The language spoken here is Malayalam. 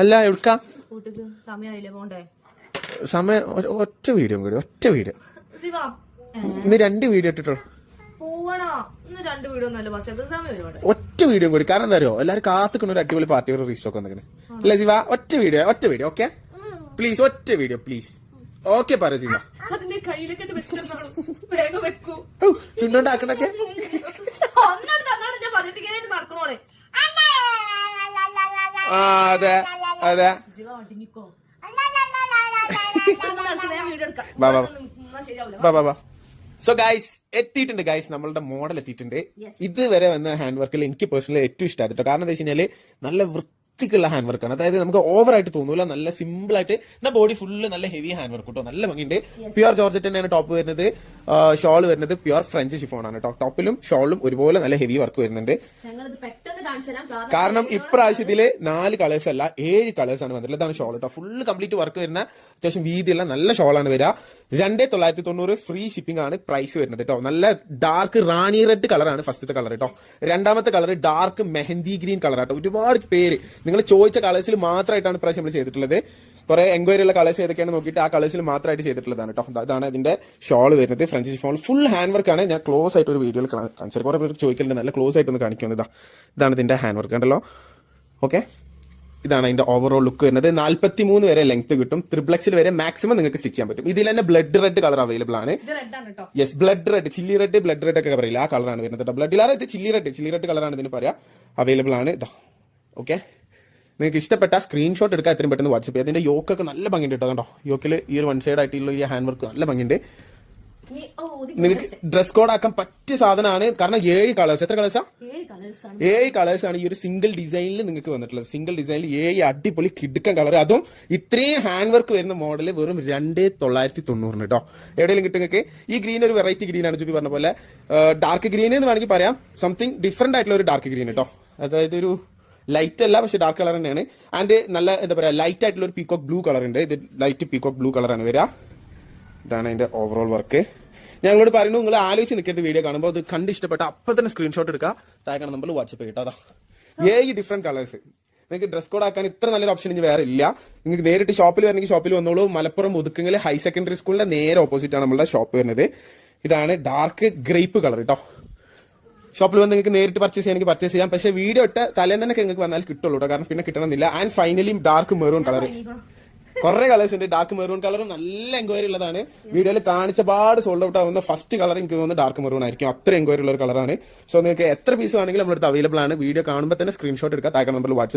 അല്ല എവിടുക്കാ സമയം ഒറ്റ വീഡിയോ കൂടി ഇന്ന് 2 വീഡിയോ ഇട്ടിട്ടുള്ളൂ. ഒറ്റ വീഡിയോ കൂടി. കാരണം എന്താ അറിയോ, എല്ലാരും കാത്തുക്കുന്ന ഒരു അടിപൊളി പാർട്ടി ഒരു റീസ്റ്റോക്ക് വന്നിങ്ങനെ. അല്ല ശിവ, ഒറ്റ വീഡിയോ ഓക്കെ പ്ലീസ്, ഒറ്റ വീഡിയോ പ്ലീസ്. ഓക്കെ പറ ശിവ. ചുണ്ടോണ്ടാക്കണൊക്കെ അതെ അതെ. സോ ഗൈസ് എത്തിയിട്ടുണ്ട് ഗൈസ്, നമ്മളുടെ മോഡൽ എത്തിയിട്ടുണ്ട്. ഇതുവരെ വന്ന ഹാൻഡ് വർക്കിൽ എനിക്ക് പേഴ്സണലി ഏറ്റവും ഇഷ്ടമായിട്ടോ. കാരണം എന്താ വെച്ച് കഴിഞ്ഞാല് നല്ല വൃത്തിക്കുള്ള ഹാൻഡ് വർക്കാണ്. അതായത് നമുക്ക് ഓവറായിട്ട് തോന്നൂല, നല്ല സിമ്പിൾ ആയിട്ട്. എന്നാൽ ബോഡി ഫുള്ള് നല്ല ഹെവി ഹാൻഡ് വർക്ക് കേട്ടോ, നല്ല ഭംഗിയുണ്ട്. പ്യുവർ ജോർജറ്റ് തന്നെയാണ് ടോപ്പ് വരുന്നത്. ഷോൾ വരുന്നത് പ്യുവർ ഫ്രഞ്ച് ഷിഫോൺ ആണ് കേട്ടോ. ടോപ്പിലും ഷോളിലും ഒരുപോലെ നല്ല ഹെവി വർക്ക് വരുന്നുണ്ട്. കാരണം ഇപ്രാവശ്യത്തില് 4 കളേഴ്സ് അല്ല 7 കളേഴ്സ് ആണ് വന്നിട്ടുള്ളത്. ഇതാണ് ഷോൾ കേട്ടോ. ഫുള്ള് കംപ്ലീറ്റ് വർക്ക് വരുന്ന അത്യാവശ്യം വീതിയുള്ള നല്ല ഷോളാണ് വരിക. 2990 ഫ്രീ ഷിപ്പിംഗ് ആണ് പ്രൈസ് വരുന്നത് കേട്ടോ. നല്ല ഡാർക്ക് റാണി റെഡ് കളറാണ് ഫസ്റ്റത്തെ കളർ കേട്ടോ. രണ്ടാമത്തെ കളർ ഡാർക്ക് മെഹന്തി ഗ്രീൻ കളറാട്ടോ. ഒരുപാട് പേര് നിങ്ങൾ ചോദിച്ച കളേഴ്സിൽ മാത്രമായിട്ടാണ് ഇപ്രാവശ്യം നമ്മൾ ചെയ്തിട്ടുള്ളത്. കുറെ എൻക്വയറി ഉള്ള കളേഴ്സ് ഏതൊക്കെയാണ് നോക്കിയിട്ട് ആ കളേഴ്സിൽ മാത്രമായിട്ട് ചെയ്തിട്ടുള്ളതാണ് കേട്ടോ. ഇതാണ് ഇതിന്റെ ഷോൾ വരുന്നത്. French chiffon full hand work ആണ്. ഞാൻ ക്ലോസ് ആയിട്ട് ഒരു വീഡിയോയിൽ കാണിച്ചത്. കുറെ പേര് ചോദിക്കലുണ്ട്, നല്ല ക്ലോസ് ആയിട്ട് ഒന്ന് കാണിക്കുന്നത്. ഇതാണ് ഇതിന്റെ ഹാൻഡ് വർക്ക് കണ്ടല്ലോ. ഓക്കെ, ഇതാണ് അതിന്റെ ഓവറോൾ ലുക്ക് വരുന്നത്. 43 വരെ ലെങ്ത് കിട്ടും. ത്രിപ്ലക്സിൽ വരെ മാക്സിമം നിങ്ങൾക്ക് സ്റ്റിച്ച് ചെയ്യാൻ പറ്റും. ഇതിൽ തന്നെ ബ്ലഡ് റെഡ് കളർ അവൈലബിൾ ആണ്. Yes, blood red, chilli red, blood red ഒക്കെ പറയില്ല, ആ കളറാണ് വരുന്നത്. ബ്ലഡിലാറ് ഇത് ചില്ലി റെഡ് കളറാണ് ഇതിന് പറയാ. അവൈലബിൾ ആണ്. ഇതാ ഓക്കെ, നിങ്ങൾക്ക് ഇഷ്ടപ്പെട്ട സ്ക്രീൻഷോട്ട് എടുക്കാൻ എത്രയും പെട്ടെന്ന് വാട്സ്ആപ്പ് ചെയ്യാം. അതിന്റെ യോക്കൊക്കെ നല്ല ഭംഗിയുണ്ട് കേട്ടോ. കണ്ടോ, യോക്കിൽ ഈ ഒരു 1 സൈഡ് ആയിട്ടുള്ള ഈ ഹാൻഡ് വർക്ക് നല്ല ഭംഗിയുണ്ട്. നിങ്ങൾക്ക് ഡ്രസ് കോഡ് ആക്കാൻ പറ്റിയ സാധനമാണ്. കാരണം 7 കളേഴ്സ്, എത്ര കളേഴ്സാ? 7 കളേഴ്സ് ആണ് ഈ ഒരു സിംഗിൾ ഡിസൈനിൽ നിങ്ങൾക്ക് വന്നിട്ടുള്ളത്. സിംഗിൾ ഡിസൈനിൽ 7 അടിപൊളി കിടുക്കൻ കളർ. അതും ഇത്രയും ഹാൻഡ് വർക്ക് വരുന്ന മോഡൽ വെറും 2990 കേട്ടോ. എവിടെയെങ്കിലും കിട്ടും നിങ്ങൾക്ക്. ഈ ഗ്രീൻ ഒരു വെറൈറ്റി ഗ്രീൻ ആണ്, ജുബി പറഞ്ഞ പോലെ ഡാർക്ക് ഗ്രീൻ എന്ന് വേണമെങ്കിൽ പറയാം. സംതിങ് ഡിഫറെന്റ് ആയിട്ടുള്ള ഒരു ഡാർക്ക് ഗ്രീൻ കേട്ടോ. അതായത് ഒരു ലൈറ്റ് അല്ല, പക്ഷെ ഡാർക്ക് കളർ തന്നെയാണ്. ആൻഡ് നല്ല എന്താ പറയാ, ലൈറ്റ് ആയിട്ടുള്ള ഒരു പീകോക്ക് ബ്ലൂ കളർ ഉണ്ട്. ഇത് ലൈറ്റ് പീകോക്ക് ബ്ലൂ കളറാണ് വരിക. ഇതാണ് അതിന്റെ ഓവറോൾ വർക്ക്. ഞങ്ങളോട് പറയുന്നു, നിങ്ങൾ ആലോചിച്ച് നിൽക്കരുത് വീഡിയോ കാണുമ്പോൾ. അത് കണ്ട് ഇഷ്ടപ്പെട്ട അപ്പോൾ തന്നെ സ്ക്രീൻഷോട്ട് എടുക്കുക. താഴെ നമ്പർ വാട്സ്ആപ്പ് ചെയ്യട്ടോ. അതാ 7 ഡിഫറെന്റ് കളേഴ്സ്. നിങ്ങൾക്ക് ഡ്രസ് കോഡ് ആക്കാൻ ഇത്ര നല്ലൊരു ഓപ്ഷൻ ഇനി വേറെ ഇല്ല. നിങ്ങൾക്ക് നേരിട്ട് ഷോപ്പിൽ വരണമെങ്കിൽ ഷോപ്പിൽ വന്നോളൂ. മലപ്പുറം ഒതുക്കുങ്കിൽ ഹയർ സെക്കൻഡറി സ്കൂളിന്റെ നേരെ ഓപ്പോസിറ്റ് ആണ് നമ്മുടെ ഷോപ്പ് വരുന്നത്. ഇതാണ് ഡാർക്ക് ഗ്രേപ്പ് കളർ കേട്ടോ. ഷോപ്പിൽ വന്ന് നിങ്ങൾക്ക് നേരിട്ട് പർച്ചേസ് ചെയ്യണമെങ്കിൽ പർച്ചേസ് ചെയ്യാം. പക്ഷേ വീഡിയോ ഇട്ട് തലേന്ന് തന്നെ നിങ്ങൾക്ക് വന്നാൽ കിട്ടുള്ളൂ കേട്ടോ. കാരണം പിന്നെ കിട്ടണമെന്നില്ല. And finally dark maroon colour. കുറെ കളേഴ്സ് ഉണ്ട്. ഡാർക്ക് മെറൂൺ കളറും നല്ല എൻക്വയറി ഉള്ളതാണ്. വീഡിയോയിൽ കാണിച്ച പാട് സോൾഡ് ഔട്ട് ആവുന്ന ഫസ്റ്റ് കളർ എനിക്ക് തോന്നുന്നു ഡാർക്ക് മെറൂൺ ആയിരിക്കും. അത്ര എൻക്വയറി ഉള്ള ഒരു കളറാണ്. സോ നിങ്ങൾക്ക് എത്ര പീസ് ആണെങ്കിലും നമ്മുടെ അടുത്ത് അവൈലബിൾ ആണ്. വീഡിയോ കാണുമ്പോൾ തന്നെ സ്ക്രീൻഷോട്ട് എടുക്കുക. താഴെ നമ്പറിൽ വാട്സ്ആപ്പ്